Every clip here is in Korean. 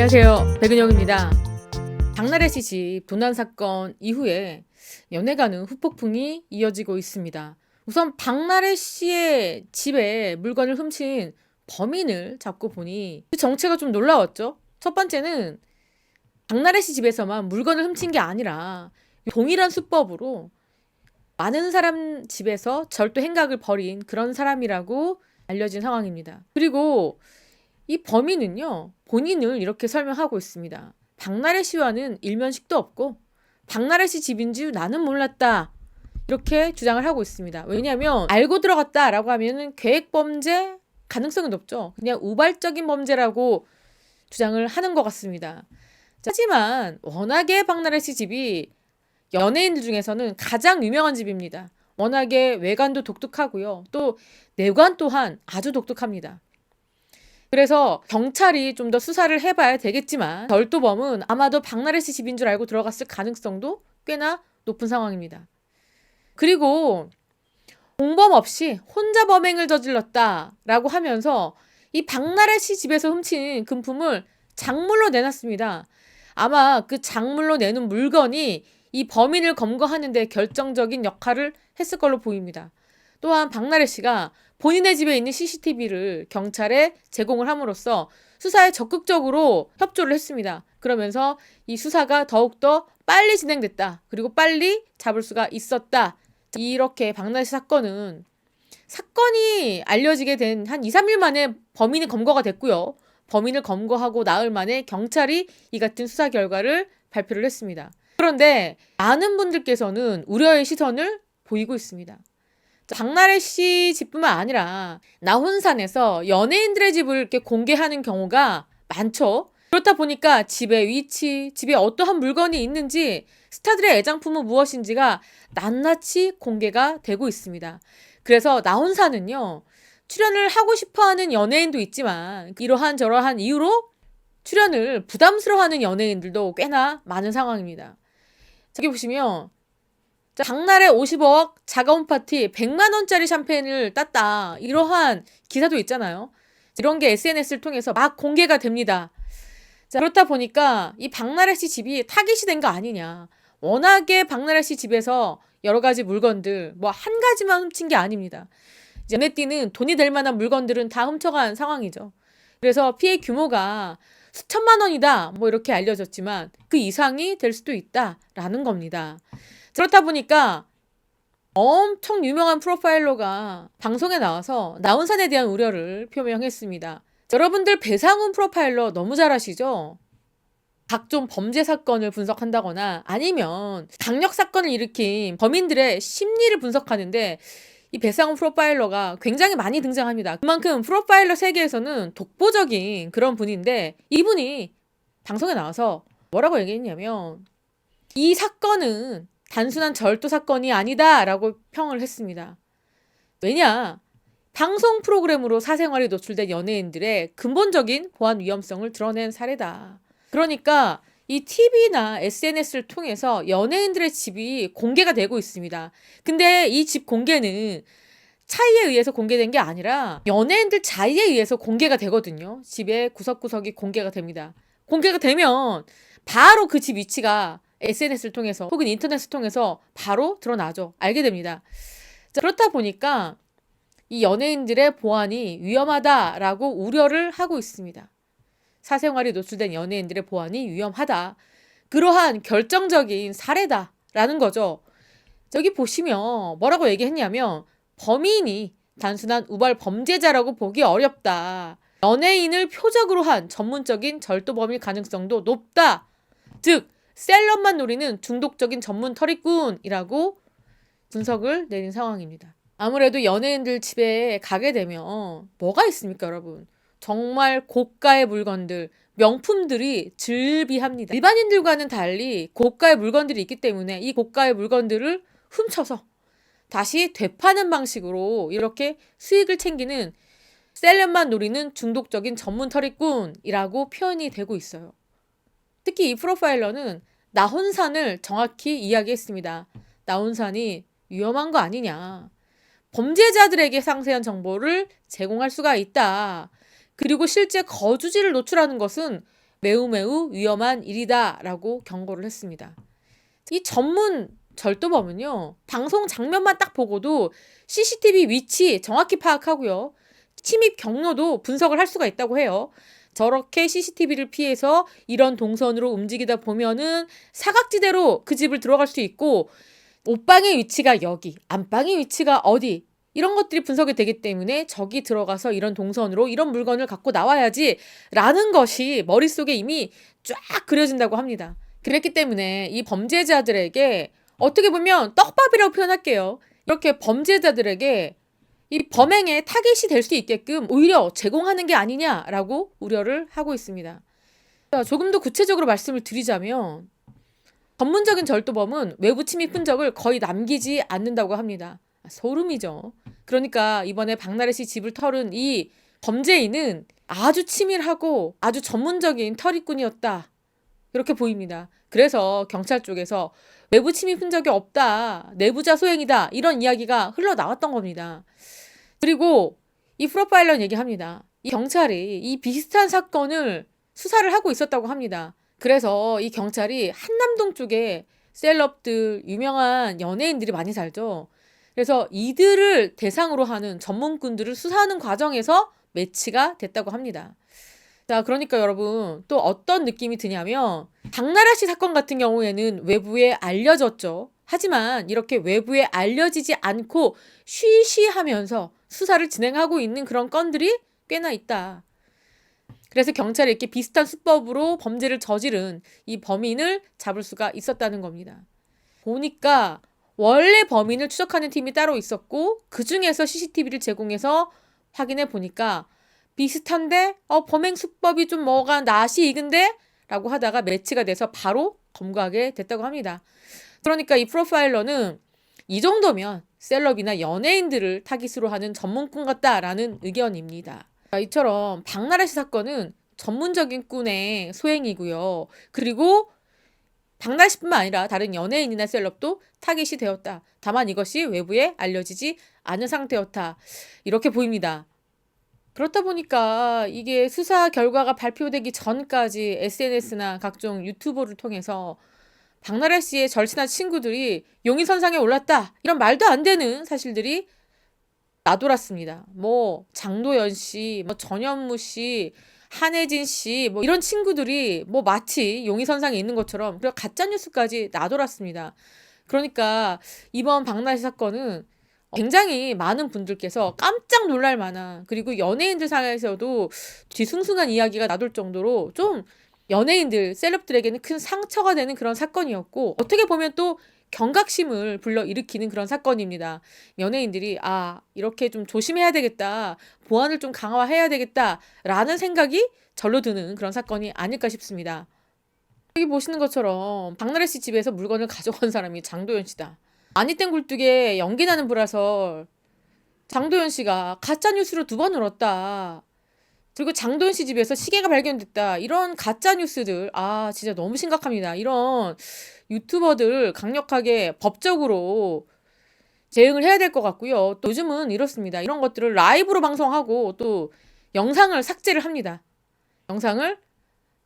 안녕하세요. 백은영입니다. 박나래 씨 집 도난 사건 이후에 연애가는 후폭풍이 이어지고 있습니다. 우선 박나래 씨의 집에 물건을 훔친 범인을 잡고 보니 그 정체가 좀 놀라웠죠. 첫 번째는 박나래 씨 집에서만 물건을 훔친 게 아니라 동일한 수법으로 많은 사람 집에서 절도 행각을 벌인 그런 사람이라고 알려진 상황입니다. 그리고 이 범인은요, 본인을 이렇게 설명하고 있습니다. 박나래 씨와는 일면식도 없고 박나래 씨 집인 줄 나는 몰랐다. 이렇게 주장을 하고 있습니다. 왜냐하면 알고 들어갔다라고 하면은 계획 범죄 가능성이 높죠. 그냥 우발적인 범죄라고 주장을 하는 것 같습니다. 하지만 워낙에 박나래 씨 집이 연예인들 중에서는 가장 유명한 집입니다. 워낙에 외관도 독특하고요. 또 내관 또한 아주 독특합니다. 그래서 경찰이 좀 더 수사를 해봐야 되겠지만 절도범은 아마도 박나래 씨 집인 줄 알고 들어갔을 가능성도 꽤나 높은 상황입니다. 그리고 공범 없이 혼자 범행을 저질렀다라고 하면서 이 박나래 씨 집에서 훔친 금품을 작물로 내놨습니다. 아마 그 작물로 내는 물건이 이 범인을 검거하는 데 결정적인 역할을 했을 걸로 보입니다. 또한 박나래 씨가 본인의 집에 있는 CCTV를 경찰에 제공을 함으로써 수사에 적극적으로 협조를 했습니다. 그러면서 이 수사가 더욱더 빨리 진행됐다. 그리고 빨리 잡을 수가 있었다. 이렇게 박나래 씨 사건이 알려지게 된 한 2, 3일 만에 범인이 검거가 됐고요. 범인을 검거하고 나흘 만에 경찰이 이 같은 수사 결과를 발표를 했습니다. 그런데 많은 분들께서는 우려의 시선을 보이고 있습니다. 박나래 씨 집뿐만 아니라 나훈산에서 연예인들의 집을 이렇게 공개하는 경우가 많죠. 그렇다 보니까 집의 위치, 집에 어떠한 물건이 있는지, 스타들의 애장품은 무엇인지가 낱낱이 공개가 되고 있습니다. 그래서 나훈산은요, 출연을 하고 싶어하는 연예인도 있지만 이러한 저러한 이유로 출연을 부담스러워하는 연예인들도 꽤나 많은 상황입니다. 여기 보시면 박나래 50억 자가용 파티 100만 원짜리 샴페인을 땄다. 이러한 기사도 있잖아요. 이런 게 SNS를 통해서 막 공개가 됩니다. 자, 그렇다 보니까 이 박나래 씨 집이 타깃이 된 거 아니냐. 워낙에 박나래 씨 집에서 여러 가지 물건들 뭐 한 가지만 훔친 게 아닙니다. 눈에 띄는 돈이 될 만한 물건들은 다 훔쳐간 상황이죠. 그래서 피해 규모가 수천만 원이다. 뭐 이렇게 알려졌지만 그 이상이 될 수도 있다라는 겁니다. 그렇다 보니까 엄청 유명한 프로파일러가 방송에 나와서 나훈산에 대한 우려를 표명했습니다. 여러분들 배상훈 프로파일러 너무 잘 아시죠? 각종 범죄 사건을 분석한다거나 아니면 강력 사건을 일으킨 범인들의 심리를 분석하는데 이 배상훈 프로파일러가 굉장히 많이 등장합니다. 그만큼 프로파일러 세계에서는 독보적인 그런 분인데 이분이 방송에 나와서 뭐라고 얘기했냐면 이 사건은 단순한 절도 사건이 아니다라고 평을 했습니다. 왜냐? 방송 프로그램으로 사생활이 노출된 연예인들의 근본적인 보안 위험성을 드러낸 사례다. 그러니까 이 TV나 SNS를 통해서 연예인들의 집이 공개가 되고 있습니다. 근데 이 집 공개는 차이에 의해서 공개된 게 아니라 연예인들 자의에 의해서 공개가 되거든요. 집의 구석구석이 공개가 됩니다. 공개가 되면 바로 그 집 위치가 SNS를 통해서 혹은 인터넷을 통해서 바로 드러나죠. 알게 됩니다. 자, 그렇다 보니까 이 연예인들의 보안이 위험하다라고 우려를 하고 있습니다. 사생활이 노출된 연예인들의 보안이 위험하다. 그러한 결정적인 사례다라는 거죠. 저기 보시면 뭐라고 얘기했냐면 범인이 단순한 우발 범죄자라고 보기 어렵다. 연예인을 표적으로 한 전문적인 절도범일 가능성도 높다. 즉 셀럽만 노리는 중독적인 전문 털이꾼이라고 분석을 내린 상황입니다. 아무래도 연예인들 집에 가게 되면 뭐가 있습니까, 여러분? 정말 고가의 물건들, 명품들이 즐비합니다. 일반인들과는 달리 고가의 물건들이 있기 때문에 이 고가의 물건들을 훔쳐서 다시 되파는 방식으로 이렇게 수익을 챙기는 셀럽만 노리는 중독적인 전문 털이꾼이라고 표현이 되고 있어요. 특히 이 프로파일러는 나훈산을 정확히 이야기했습니다. 나훈산이 위험한 거 아니냐. 범죄자들에게 상세한 정보를 제공할 수가 있다. 그리고 실제 거주지를 노출하는 것은 매우 매우 위험한 일이다라고 경고를 했습니다. 이 전문 절도범은요, 방송 장면만 딱 보고도 CCTV 위치 정확히 파악하고요, 침입 경로도 분석을 할 수가 있다고 해요. 저렇게 CCTV를 피해서 이런 동선으로 움직이다 보면은 사각지대로 그 집을 들어갈 수 있고, 옷방의 위치가 여기, 안방의 위치가 어디, 이런 것들이 분석이 되기 때문에 저기 들어가서 이런 동선으로 이런 물건을 갖고 나와야지 라는 것이 머릿속에 이미 쫙 그려진다고 합니다. 그랬기 때문에 이 범죄자들에게, 어떻게 보면 떡밥이라고 표현할게요, 이렇게 범죄자들에게 이 범행에 타깃이 될 수 있게끔 오히려 제공하는 게 아니냐라고 우려를 하고 있습니다. 자, 조금 더 구체적으로 말씀을 드리자면, 전문적인 절도범은 외부 침입 흔적을 거의 남기지 않는다고 합니다. 소름이죠. 그러니까 이번에 박나래 씨 집을 털은 이 범죄인은 아주 치밀하고 아주 전문적인 털이꾼이었다, 이렇게 보입니다. 그래서 경찰 쪽에서 외부 침입 흔적이 없다, 내부자 소행이다, 이런 이야기가 흘러나왔던 겁니다. 그리고 이 프로파일러는 얘기합니다. 이 경찰이 이 비슷한 사건을 수사를 하고 있었다고 합니다. 그래서 이 경찰이 한남동 쪽에 셀럽들, 유명한 연예인들이 많이 살죠. 그래서 이들을 대상으로 하는 전문꾼들을 수사하는 과정에서 매치가 됐다고 합니다. 자, 그러니까 여러분, 또 어떤 느낌이 드냐면, 박나래 씨 사건 같은 경우에는 외부에 알려졌죠. 하지만 이렇게 외부에 알려지지 않고 쉬쉬하면서 수사를 진행하고 있는 그런 건들이 꽤나 있다. 그래서 경찰이 이렇게 비슷한 수법으로 범죄를 저지른 이 범인을 잡을 수가 있었다는 겁니다. 보니까 원래 범인을 추적하는 팀이 따로 있었고, 그 중에서 CCTV를 제공해서 확인해 보니까 비슷한데 범행 수법이 좀 뭐가 낯이 익은데? 라고 하다가 매치가 돼서 바로 검거하게 됐다고 합니다. 그러니까 이 프로파일러는 이 정도면 셀럽이나 연예인들을 타깃으로 하는 전문꾼 같다라는 의견입니다. 이처럼 박나래 씨 사건은 전문적인 꾼의 소행이고요. 그리고 박나래 씨뿐만 아니라 다른 연예인이나 셀럽도 타깃이 되었다. 다만 이것이 외부에 알려지지 않은 상태였다, 이렇게 보입니다. 그렇다 보니까 이게 수사 결과가 발표되기 전까지 SNS나 각종 유튜버를 통해서 박나래 씨의 절친한 친구들이 용의선상에 올랐다, 이런 말도 안 되는 사실들이 나돌았습니다. 뭐 장도연 씨, 뭐 전현무 씨, 한혜진 씨, 뭐 이런 친구들이 뭐 마치 용의선상에 있는 것처럼 그리고 가짜 뉴스까지 나돌았습니다. 그러니까 이번 박나래 사건은 굉장히 많은 분들께서 깜짝 놀랄 만한, 그리고 연예인들 사이에서도 뒤숭숭한 이야기가 나돌 정도로 좀 연예인들, 셀럽들에게는 큰 상처가 되는 그런 사건이었고, 어떻게 보면 또 경각심을 불러일으키는 그런 사건입니다. 연예인들이 이렇게 좀 조심해야 되겠다, 보안을 좀 강화해야 되겠다라는 생각이 절로 드는 그런 사건이 아닐까 싶습니다. 여기 보시는 것처럼 박나래 씨 집에서 물건을 가져간 사람이 장도연 씨다. 아니땡 굴뚝에 연기 나는 브라설, 장도연 씨가 가짜 뉴스로 2번 울었다. 그리고 장도연 씨 집에서 시계가 발견됐다. 이런 가짜 뉴스들, 진짜 너무 심각합니다. 이런 유튜버들 강력하게 법적으로 대응을 해야 될 것 같고요. 또 요즘은 이렇습니다. 이런 것들을 라이브로 방송하고 또 영상을 삭제를 합니다. 영상을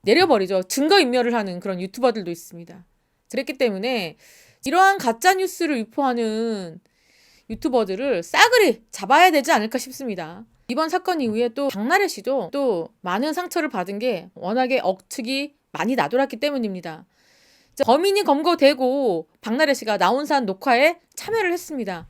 내려버리죠. 증거인멸을 하는 그런 유튜버들도 있습니다. 그랬기 때문에 이러한 가짜 뉴스를 유포하는 유튜버들을 싸그리 잡아야 되지 않을까 싶습니다. 이번 사건 이후에 또 박나래 씨도 또 많은 상처를 받은 게 워낙에 억측이 많이 나돌았기 때문입니다. 범인이 검거되고 박나래 씨가 나온산 녹화에 참여를 했습니다.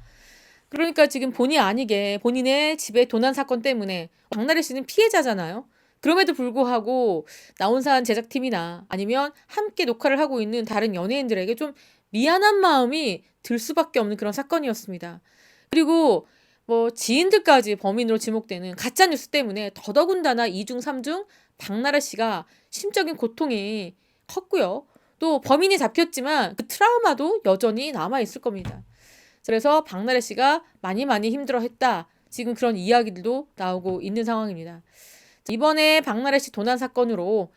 그러니까 지금 본의 아니게 본인의 집에 도난 사건 때문에, 박나래 씨는 피해자잖아요. 그럼에도 불구하고 나온산 제작팀이나 아니면 함께 녹화를 하고 있는 다른 연예인들에게 좀 미안한 마음이 들 수밖에 없는 그런 사건이었습니다. 그리고 뭐 지인들까지 범인으로 지목되는 가짜 뉴스 때문에 더더군다나 2중 3중 박나래 씨가 심적인 고통이 컸고요. 또 범인이 잡혔지만 그 트라우마도 여전히 남아있을 겁니다. 그래서 박나래 씨가 많이 힘들어했다, 지금 그런 이야기들도 나오고 있는 상황입니다. 이번에 박나래 씨 도난 사건으로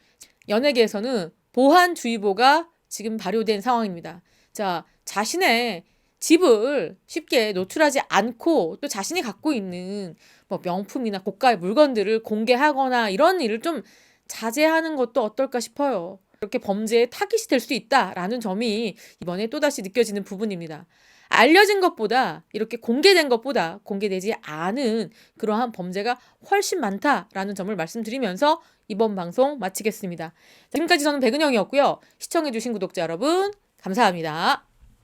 연예계에서는 보안주의보가 지금 발효된 상황입니다. 자, 자신의 집을 쉽게 노출하지 않고 또 자신이 갖고 있는 뭐 명품이나 고가의 물건들을 공개하거나 이런 일을 좀 자제하는 것도 어떨까 싶어요. 이렇게 범죄의 타깃이 될 수 있다라는 점이 이번에 또다시 느껴지는 부분입니다. 알려진 것보다 이렇게 공개된 것보다 공개되지 않은 그러한 범죄가 훨씬 많다라는 점을 말씀드리면서 이번 방송 마치겠습니다. 지금까지 저는 백은영이었고요. 시청해주신 구독자 여러분 감사합니다.